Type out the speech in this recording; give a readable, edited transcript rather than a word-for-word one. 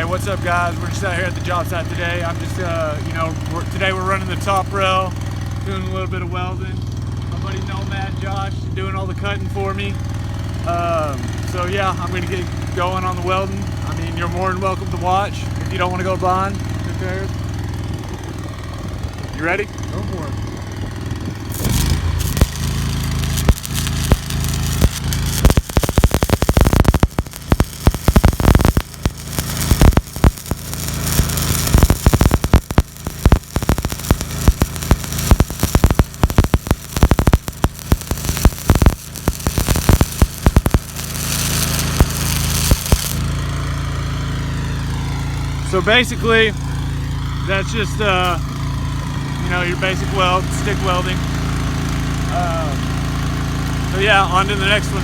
Hey, what's up, guys? We're just out here at the job site today. I'm just, today we're running the top rail, doing a little bit of welding. My buddy Nomad Josh is doing all the cutting for me. So yeah, I'm gonna get going on the welding. I mean, you're more than welcome to watch. If you don't want to go blind, who cares? You ready? Go for it. So basically, that's just your basic weld, stick welding. So yeah, on to the next one.